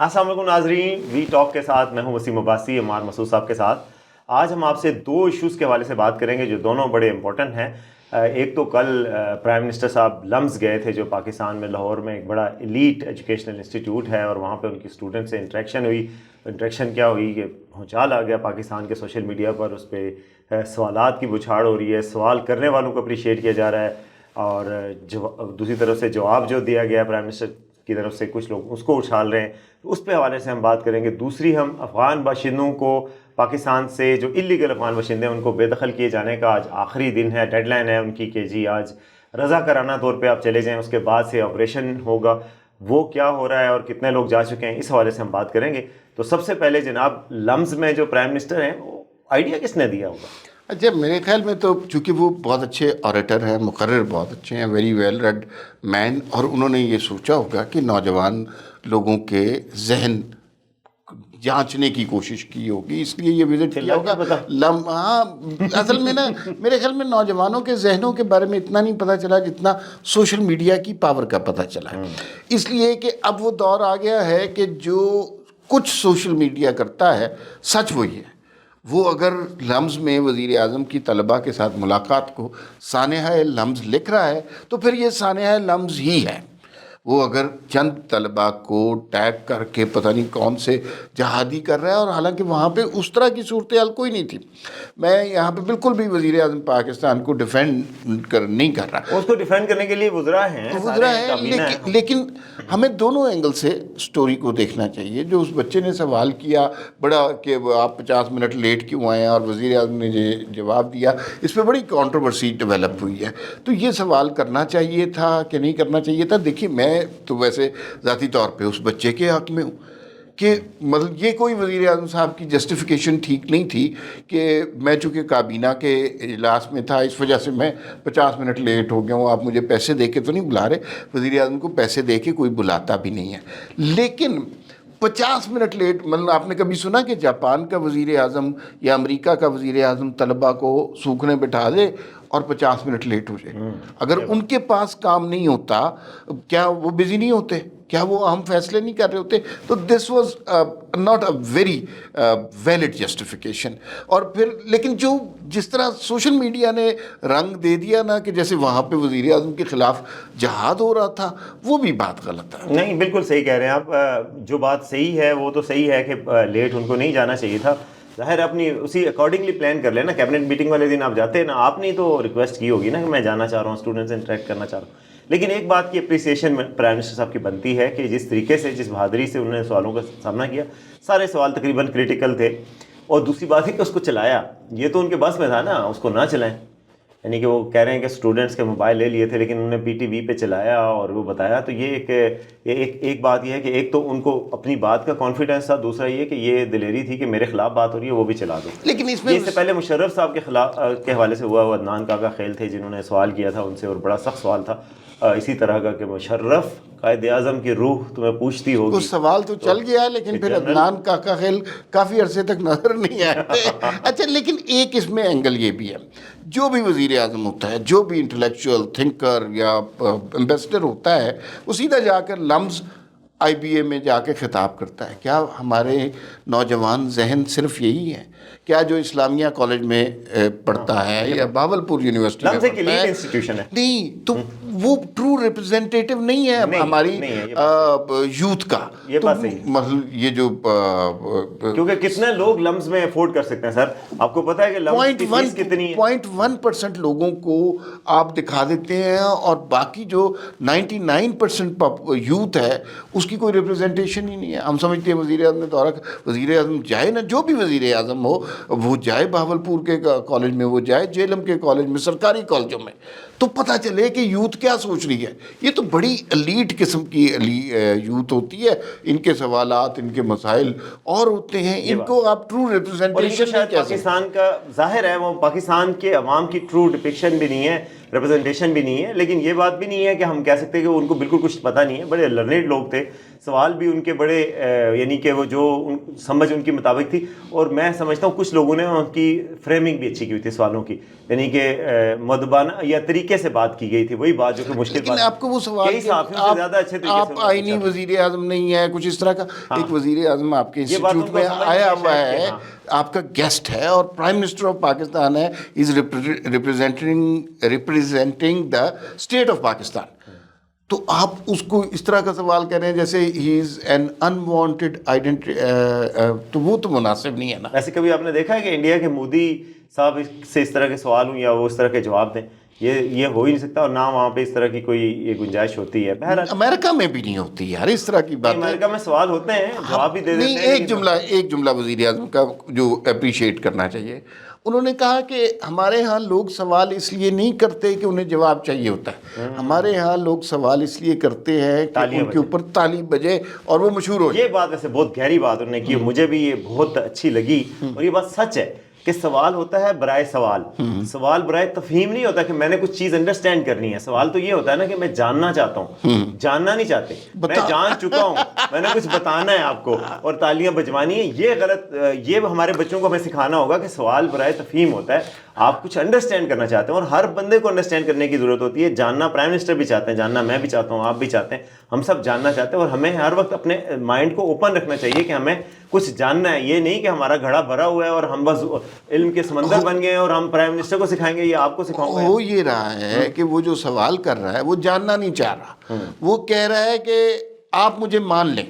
السلام علیکم ناظرین، وی ٹاک کے ساتھ میں ہوں وسیم عباسی، عمار مسعود صاحب کے ساتھ. آج ہم آپ سے دو ایشوز کے حوالے سے بات کریں گے جو دونوں بڑے امپورٹنٹ ہیں. ایک تو کل پرائم منسٹر صاحب لمز گئے تھے جو پاکستان میں لاہور میں ایک بڑا ایلیٹ ایجوکیشنل انسٹیٹیوٹ ہے، اور وہاں پہ ان کی اسٹوڈنٹ سے انٹریکشن ہوئی. انٹریکشن کیا ہوئی کہ بھونچال آ گیا پاکستان کے سوشل میڈیا پر، اس پہ سوالات کی بچھاڑ ہو رہی ہے، سوال کرنے والوں کو اپریشیٹ کیا جا رہا ہے، اور دوسری طرف سے جواب جو دیا گیا پرائم منسٹر کی طرف سے کچھ لوگ اس کو اچھال رہے ہیں. اس پہ حوالے سے ہم بات کریں گے. دوسری ہم افغان باشندوں کو پاکستان سے، جو اللیگل افغان باشندے ہیں ان کو بے دخل کیے جانے کا آج آخری دن ہے، ڈیڈ لائن ہے ان کی کہ جی آج رضاکارانہ طور پہ آپ چلے جائیں، اس کے بعد سے آپریشن ہوگا. وہ کیا ہو رہا ہے اور کتنے لوگ جا چکے ہیں، اس حوالے سے ہم بات کریں گے. تو سب سے پہلے جناب، لمز میں جو پرائم منسٹر ہیں وہ آئیڈیا کس نے دیا ہوگا؟ اچھا، میرے خیال میں تو چونکہ وہ بہت اچھے آریٹر ہیں، مقرر بہت اچھے ہیں، ویری ویل ریڈ مین، اور انہوں نے یہ سوچا ہوگا کہ نوجوان لوگوں کے ذہن جانچنے کی کوشش کی ہوگی، اس لیے یہ وزٹ کیا ہوگا. ہاں، اصل میں نا میرے خیال میں نوجوانوں کے ذہنوں کے بارے میں اتنا نہیں پتہ چلا جتنا سوشل میڈیا کی پاور کا پتہ چلا ہے. اس لیے کہ اب وہ دور آ گیا ہے کہ جو کچھ سوشل میڈیا کرتا ہے سچ وہی ہے. وہ اگر لمز میں وزیر اعظم کی طلباء کے ساتھ ملاقات کو سانحہ لمز لکھ رہا ہے تو پھر یہ سانحہ لمز ہی ہے. وہ اگر چند طلباء کو ٹیگ کر کے پتہ نہیں کون سے جہادی کر رہا ہے، اور حالانکہ وہاں پہ اس طرح کی صورتحال کوئی نہیں تھی. میں یہاں پہ بالکل بھی وزیر اعظم پاکستان کو ڈیفینڈ نہیں کر رہا. اس کو ڈیفینڈ کرنے کے لیے وزراء ہیں، لیکن ہمیں دونوں اینگل سے سٹوری کو دیکھنا چاہیے. جو اس بچے نے سوال کیا بڑا کہ آپ 50 منٹ لیٹ کیوں آئے ہیں، اور وزیر اعظم نے جواب دیا، اس پہ بڑی کنٹروورسی ڈیولپ ہوئی ہے. تو یہ سوال کرنا چاہیے تھا کہ نہیں کرنا چاہیے تھا؟ دیکھیے، میں تو ویسے ذاتی طور پہ اس بچے کے حق میں ہوں کہ مطلب یہ کوئی وزیر اعظم صاحب کی جسٹیفیکیشن ٹھیک نہیں تھی کہ میں چونکہ کابینہ کے اجلاس میں تھا اس وجہ سے میں 50 منٹ لیٹ ہو گیا ہوں. آپ مجھے پیسے دے کے تو نہیں بلا رہے، وزیر اعظم کو پیسے دے کے کوئی بلاتا بھی نہیں ہے. لیکن 50 منٹ لیٹ، مطلب آپ نے کبھی سنا کہ جاپان کا وزیر اعظم یا امریکہ کا وزیر اعظم طلباء کو سوکھنے بٹھا دے اور 50 منٹ لیٹ ہو جائے؟ اگر ان کے پاس کام نہیں ہوتا، کیا وہ بزی نہیں ہوتے؟ کیا وہ اہم فیصلے نہیں کر رہے ہوتے؟ تو this was not a very valid justification. اور پھر لیکن جس طرح سوشل میڈیا نے رنگ دے دیا نا کہ جیسے وہاں پہ وزیر اعظم کے خلاف جہاد ہو رہا تھا، وہ بھی بات غلط ہے. نہیں، بالکل صحیح کہہ رہے ہیں آپ. جو بات صحیح ہے وہ تو صحیح ہے کہ لیٹ ان کو نہیں جانا چاہیے تھا. ظاہر اپنی اسی اکارڈنگلی پلان کر لینا. کیبنٹ میٹنگ والے دن آپ جاتے ہیں نا، آپ نے تو ریکویسٹ کی ہوگی نا کہ میں جانا چاہ رہا ہوں، اسٹوڈنٹ سے انٹریکٹ کرنا چاہ رہا ہوں. لیکن ایک بات کی اپریسیشن پرائم منسٹر صاحب کی بنتی ہے کہ جس طریقے سے، جس بہادری سے انہوں نے سوالوں کا سامنا کیا، سارے سوال تقریباً کریٹیکل تھے. اور دوسری بات ہے کہ اس کو چلایا، یہ تو ان کے بس میں تھا نا اس کو نہ چلائیں. یعنی کہ وہ کہہ رہے ہیں کہ اسٹوڈنٹس کے موبائل لے لیے تھے لیکن انہوں نے پی ٹی وی پہ چلایا اور وہ بتایا. تو یہ ایک بات یہ ہے کہ ایک تو ان کو اپنی بات کا کانفیڈنس تھا، دوسرا یہ کہ یہ دلیری تھی کہ میرے خلاف بات ہو رہی ہے وہ بھی چلا دو. لیکن اس میں یہ سے پہلے مشرف صاحب کے خلاف کے حوالے سے ہوا، وہ عدنان کاکا خیل تھے جنہوں نے سوال کیا تھا ان سے، اور بڑا سخت سوال تھا اسی طرح کا کہ مشرف قائد اعظم کی روح تمہیں پوچھتی ہوگی. اس سوال تو چل گیا، لیکن پھر عدنان کاکا خیل کافی عرصے تک نظر نہیں آئے. اچھا، لیکن ایک اس میں اینگل یہ بھی ہے، جو بھی وزیر اعظم ہوتا ہے، جو بھی انٹلیکچوئل تھنکر یا امبیسڈر ہوتا ہے، وہ سیدھا جا کر لمز آئی بی اے میں جا کے خطاب کرتا ہے. کیا ہمارے نوجوان ذہن صرف یہی ہے؟ کیا جو اسلامیہ کالج میں پڑھتا ہے یا باولپور یونیورسٹی میں پڑھتا ہے، انسٹیٹیوشن ہے، نہیں تو وہ ٹرو ریپرزینٹیٹیو نہیں ہے ہماری یوتھ کا. مطلب یہ جو کیونکہ کتنے لوگ لمز میں افورڈ کر سکتے ہیں سر؟ آپ کو پتا ہے کہ لمز کی فیس کتنی ہے؟ 0.1% لوگوں کو آپ دکھا دیتے ہیں، اور باقی جو 99% یوتھ ہے اس کی کوئی ریپرزنٹیشن ہی نہیں ہے. ہم سمجھتے ہیں وزیر اعظم نے دورہ، وزیر اعظم جائے نا، جو بھی وزیر اعظم ہو وہ جائے باولپور کے کالج میں، وہ جائے جیلم کے کالج میں، سرکاری کالجوں میں، تو پتہ چلے کہ یوتھ کیا سوچ رہی ہے. یہ تو بڑی ایلیٹ قسم کی یوتھ ہوتی ہے، ان کے سوالات، ان کے مسائل اور ہوتے ہیں، ان کو آپ ٹرو ریپرزنٹیشن نہیں کہہ سکتے. پاکستان کا ظاہر ہے وہ پاکستان کے عوام کی ٹرو ڈپکشن بھی نہیں ہے، ریپرزنٹیشن بھی نہیں ہے. لیکن یہ بات بھی نہیں ہے کہ ہم کہہ سکتے کہ ان کو بالکل کچھ پتہ نہیں ہے. بڑے لرنیڈ لوگ تھے. سوال بھی ان کے بڑے یعنی کہ وہ جو سمجھ ان کی مطابق تھی، اور میں سمجھتا ہوں کچھ لوگوں نے ان کی فریمنگ بھی اچھی کی ہوئی تھی سوالوں کی، یعنی کہ مدبانہ یا طریقے سے بات کی گئی تھی، وہی بات جو کہ مشکل لیکن بات آپ کو وہ سوال کئی صحافیوں سے زیادہ اچھے طریقے سے آپ آئینی وزیر اعظم نہیں ہے کچھ اس طرح کا، ایک وزیر اعظم آپ کے انسٹیٹیوٹ میں آیا ہوا ہے، آپ کا گیسٹ ہے اور پرائم منسٹر آف پاکستان ہے، is representing the state of Pakistan, تو آپ اس کو اس طرح کا سوال کر رہے ہیں جیسے ہی از این انوانٹیڈ آئیڈینٹی، تو وہ تو مناسب نہیں ہے نا۔ ویسے کبھی آپ نے دیکھا ہے کہ انڈیا کے مودی صاحب سے اس طرح کے سوال ہوں یا وہ اس طرح کے جواب دیں؟ یہ ہو ہی نہیں سکتا، اور نہ وہاں پہ اس طرح کی کوئی یہ گنجائش ہوتی ہے۔ بہرحال امریکہ میں بھی نہیں ہوتی یار اس طرح کی بات، امریکہ میں سوال ہوتے ہیں، جواب بھی دے دیتے ہیں۔ ایک جملہ وزیر اعظم کا جو اپریشیٹ کرنا چاہیے، انہوں نے کہا کہ ہمارے ہاں لوگ سوال اس لیے نہیں کرتے کہ انہیں جواب چاہیے ہوتا ہے، ہمارے ہاں لوگ سوال اس لیے کرتے ہیں کہ ان کے اوپر تالی بجے اور وہ مشہور ہو جائے۔ یہ بات ویسے بہت گہری بات انہوں نے کی، مجھے بھی یہ بہت اچھی لگی، اور یہ بات سچ ہے کہ سوال ہوتا ہے برائے سوال، سوال برائے تفہیم نہیں ہوتا کہ میں نے کچھ چیز انڈرسٹینڈ کرنی ہے، سوال تو یہ ہوتا ہے نا کہ میں جاننا چاہتا ہوں، جاننا نہیں چاہتے، میں جان چکا ہوں، میں نے کچھ بتانا ہے آپ کو اور تالیاں بجوانی ہیں۔ یہ غلط، یہ ہمارے بچوں کو ہمیں سکھانا ہوگا کہ سوال برائے تفہیم ہوتا ہے، آپ کچھ انڈرسٹینڈ کرنا چاہتے ہیں، اور ہر بندے کو انڈرسٹینڈ کرنے کی ضرورت ہوتی ہے۔ جاننا پرائم منسٹر بھی چاہتے ہیں، جاننا میں بھی چاہتا ہوں، آپ بھی چاہتے ہیں، ہم سب جاننا چاہتے ہیں، اور ہمیں ہر وقت اپنے مائنڈ کو اوپن رکھنا چاہیے کہ ہمیں کچھ جاننا ہے، یہ نہیں کہ ہمارا گھڑا بھرا ہوا ہے اور ہم بس علم کے سمندر بن گئے ہیں اور ہم پرائم منسٹر کو سکھائیں گے یا آپ کو سکھاؤں گا۔ وہ یہ رہا ہے کہ وہ جو سوال کر رہا ہے وہ جاننا نہیں چاہ رہا، وہ کہہ رہا ہے کہ آپ مجھے مان لیں،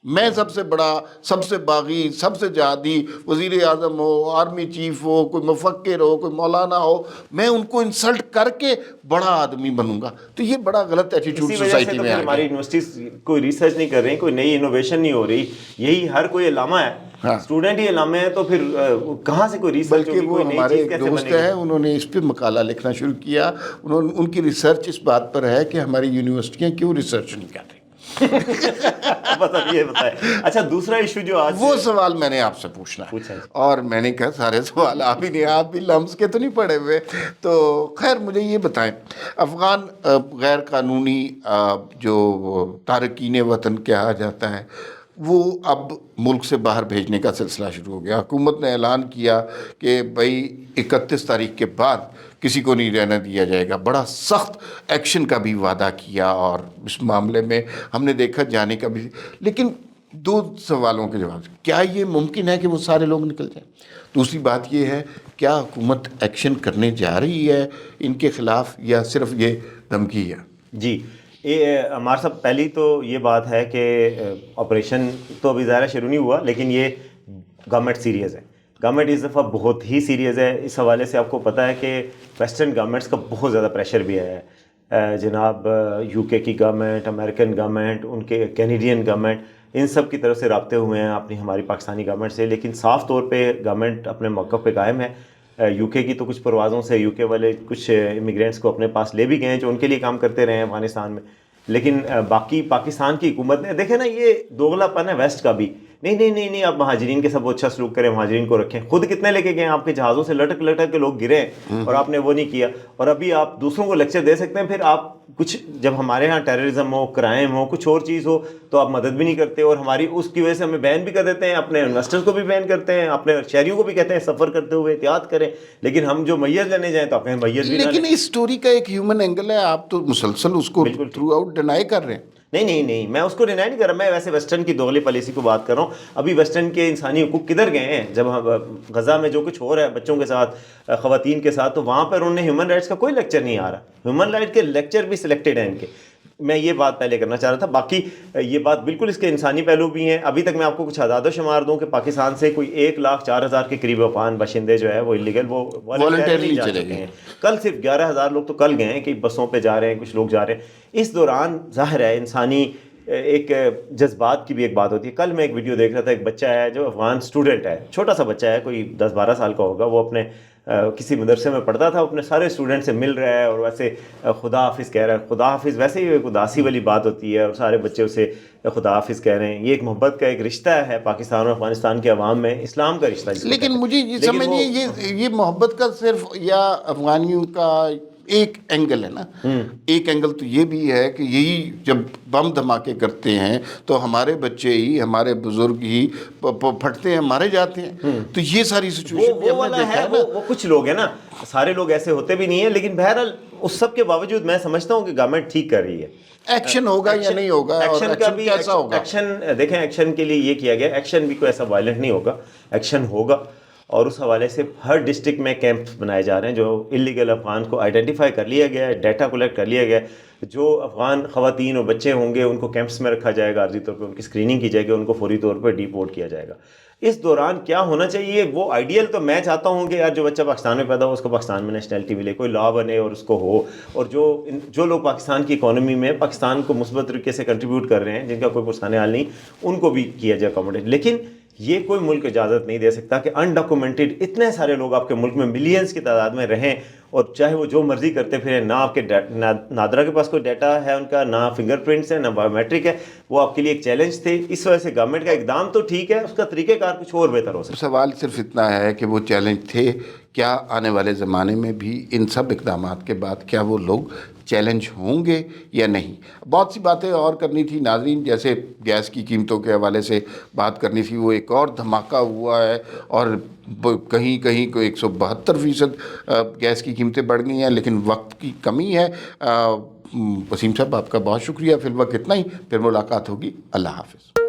میں سب سے بڑا، سب سے باغی، سب سے جہادی وزیر اعظم ہو، آرمی چیف ہو، کوئی مفکر ہو، کوئی مولانا ہو، میں ان کو انسلٹ کر کے بڑا آدمی بنوں گا۔ تو یہ بڑا غلط ایٹیٹیوڈ اسی وجہ سے سوسائٹی تو میں پھر آ ہماری گیا۔ یونیورسٹیز کوئی ریسرچ نہیں کر رہی، کوئی نئی انوویشن نہیں ہو رہی، یہی ہر کوئی علامہ ہے، اسٹوڈنٹ ہی علامہ ہے، تو پھر کہاں سے کوئی ریسرچ ہوگی، بلکہ وہ کوئی نئی ہمارے چیز ایک کیسے دوست بنے گی؟ ہیں، انہوں نے اس پہ مقالہ لکھنا شروع کیا، ان کی ریسرچ اس بات پر ہے کہ ہماری یونیورسٹیاں کیوں ریسرچ نہیں کر رہی۔ بس اب یہ بتائیں۔ اچھا، دوسرا ایشو جو آج وہ سوال میں نے آپ سے پوچھنا ہے، اور میں نے کہا سارے سوال آپ ہی نہیں، آپ بھی لمس کے تو نہیں پڑے ہوئے، تو خیر مجھے یہ بتائیں، افغان غیر قانونی جو تارکین وطن کہا جاتا ہے، وہ اب ملک سے باہر بھیجنے کا سلسلہ شروع ہو گیا۔ حکومت نے اعلان کیا کہ بھائی 31 تاریخ کے بعد کسی کو نہیں رہنے دیا جائے گا، بڑا سخت ایکشن کا بھی وعدہ کیا، اور اس معاملے میں ہم نے دیکھا جانے کا بھی، لیکن دو سوالوں کے جواب، کیا یہ ممکن ہے کہ وہ سارے لوگ نکل جائیں؟ دوسری بات یہ ہے، کیا حکومت ایکشن کرنے جا رہی ہے ان کے خلاف یا صرف یہ دھمکی ہے؟ جی، ہمارے صاحب پہلی تو یہ بات ہے کہ آپریشن تو ابھی ظاہر شروع نہیں ہوا، لیکن یہ گورنمنٹ سیریس ہے، گورنمنٹ اس دفعہ بہت ہی سیریس ہے۔ اس حوالے سے آپ کو پتہ ہے کہ ویسٹرن گورنمنٹس کا بہت زیادہ پریشر بھی ہے، جناب یو کے کی گورنمنٹ، امریکن گورنمنٹ، ان کے کینیڈین گورنمنٹ، ان سب کی طرف سے رابطے ہوئے ہیں اپنی ہماری پاکستانی گورنمنٹ سے، لیکن صاف طور پہ گورنمنٹ اپنے موقف پہ قائم ہے۔ یو کے کی تو کچھ پروازوں سے یو کے والے کچھ امیگرینٹس کو اپنے پاس لے بھی گئے ہیں جو ان کے لیے کام کرتے رہے ہیں افغانستان میں، لیکن باقی پاکستان کی حکومت نے، دیکھیں نا یہ دوغلا پن ہے ویسٹ کا بھی، نہیں آپ مہاجرین کے سب اچھا سلوک کریں، مہاجرین کو رکھیں، خود کتنے لے کے گئے ہیں آپ کے جہازوں سے لٹک لٹک کے لوگ گرے ہیں اور آپ نے وہ نہیں کیا، اور ابھی آپ دوسروں کو لیکچر دے سکتے ہیں، پھر آپ کچھ جب ہمارے ہاں ٹیررزم ہو، کرائم ہو، کچھ اور چیز ہو تو آپ مدد بھی نہیں کرتے، اور ہماری اس کی وجہ سے ہمیں بین بھی کر دیتے ہیں، اپنے انویسٹرز کو بھی بین کرتے ہیں، اپنے شہریوں کو بھی کہتے ہیں سفر کرتے ہوئے احتیاط کریں، لیکن ہم جو میت لینے جائیں تو آپ کہیں میت بھی نہ لیں۔ لیکن اس سٹوری کا ایک ہیومن اینگل ہے، آپ تو مسلسل اس کو تھرو آؤٹ ڈینائی کر رہے ہیں۔ نہیں، میں اس کو ڈینائی نہیں کر رہا، میں ویسے ویسٹرن کی دوغلی پالیسی کو بات کر رہا ہوں۔ ابھی ویسٹرن کے انسانی حقوق کدھر گئے ہیں؟ جب غزہ میں جو کچھ ہو رہا ہے بچوں کے ساتھ، خواتین کے ساتھ، تو وہاں پر انہوں نے ہیومن رائٹس کا کوئی لیکچر نہیں آ رہا، ہیومن رائٹ کے لیکچر بھی سلیکٹڈ ہیں ان کے۔ میں یہ بات پہلے کرنا چاہ رہا تھا، باقی یہ بات بالکل اس کے انسانی پہلو بھی ہیں۔ ابھی تک میں آپ کو کچھ اعداد و شمار دوں کہ پاکستان سے کوئی 1,04,000 کے قریب افغان باشندے جو ہے وہ انلیگل، وہ والنٹیرلی جا چکے ہیں۔ کل صرف 11,000 لوگ تو کل گئے ہیں کہ بسوں پہ جا رہے ہیں، کچھ لوگ جا رہے ہیں۔ اس دوران ظاہر ہے انسانی ایک جذبات کی بھی ایک بات ہوتی ہے۔ کل میں ایک ویڈیو دیکھ رہا تھا، ایک بچہ ہے جو افغان اسٹوڈنٹ ہے، چھوٹا سا بچہ ہے، کوئی 10-12 سال کا ہوگا، وہ اپنے کسی مدرسے میں پڑھتا تھا، اپنے سارے اسٹوڈنٹ سے مل رہا ہے اور ویسے خدا حافظ کہہ رہا ہے۔ خدا حافظ ویسے ہی ایک اداسی والی بات ہوتی ہے، اور سارے بچے اسے خدا حافظ کہہ رہے ہیں۔ یہ ایک محبت کا ایک رشتہ ہے پاکستان اور افغانستان کے عوام میں، اسلام کا رشتہ۔ لیکن مجھے یہ سمجھیے، یہ محبت کا صرف یا افغانیوں کا ایک اینگل ہے نا، ایک اینگل تو یہ بھی ہے کہ یہی جب بم دھماکے کرتے ہیں تو ہمارے بچے ہی، ہمارے بزرگ ہی پھٹتے ہیں، مارے جاتے ہیں. تو یہ ساری سچویشن بھی ہم نے دیکھا ہے نا. وہ کچھ لوگ ہیں نا، سارے لوگ ایسے ہوتے بھی نہیں ہیں، لیکن بہرحال اس سب کے باوجود میں سمجھتا ہوں کہ گورنمنٹ ٹھیک کر رہی ہے. ایکشن ہوگا یا نہیں ہوگا، اور ایکشن کیسا ہوگا؟ ایکشن دیکھیں، ایکشن کے لیے یہ کیا گیا، ایکشن بھی کوئی ایسا وائلنٹ نہیں ہوگا، ایکشن ہوگا. اور اس حوالے سے ہر ڈسٹرکٹ میں کیمپ بنائے جا رہے ہیں، جو اللیگل افغان کو آئیڈینٹیفائی کر لیا گیا ہے، ڈیٹا کلیکٹ کر لیا گیا ہے. جو افغان خواتین اور بچے ہوں گے ان کو کیمپس میں رکھا جائے گا، عارضی طور پہ ان کی اسکریننگ کی جائے گی، ان کو فوری طور پہ ڈیپورٹ کیا جائے گا. اس دوران کیا ہونا چاہیے، وہ آئیڈیل تو میں چاہتا ہوں کہ یار جو بچہ پاکستان میں پیدا ہو اس کو پاکستان میں نیشنلٹی ملے، کوئی لا بنے اور اس کو ہو. اور جو لوگ پاکستان کی اکانومی میں پاکستان کو مثبت طریقے سے کنٹریبیوٹ کر رہے ہیں، جن کا کوئی پرسانہ حال نہیں، ان کو بھی کیا جائے اکاموڈیٹ. لیکن یہ کوئی ملک اجازت نہیں دے سکتا کہ انڈاکومنٹڈ اتنے سارے لوگ آپ کے ملک میں ملینز کی تعداد میں رہیں، اور چاہے وہ جو مرضی کرتے پھریں. نہ آپ کے نادرا کے پاس کوئی ڈیٹا ہے ان کا، نہ فنگر پرنٹس ہے، نہ بایو میٹرک ہے. وہ آپ کے لیے ایک چیلنج تھے. اس وجہ سے گورنمنٹ کا اقدام تو ٹھیک ہے، اس کا طریقہ کار کچھ اور بہتر ہو سکتا ہے. سوال صرف اتنا ہے کہ وہ چیلنج تھے، کیا آنے والے زمانے میں بھی ان سب اقدامات کے بعد کیا وہ لوگ چیلنج ہوں گے یا نہیں؟ بہت سی باتیں اور کرنی تھی ناظرین، جیسے گیس کی قیمتوں کے حوالے سے بات کرنی تھی. وہ ایک اور دھماکہ ہوا ہے، اور کہیں کہیں کو 172% گیس کی قیمتیں بڑھ گئی ہیں، لیکن وقت کی کمی ہے. وسیم صاحب آپ کا بہت شکریہ. فی الوقت اتنا ہی، پھر ملاقات ہوگی. اللہ حافظ.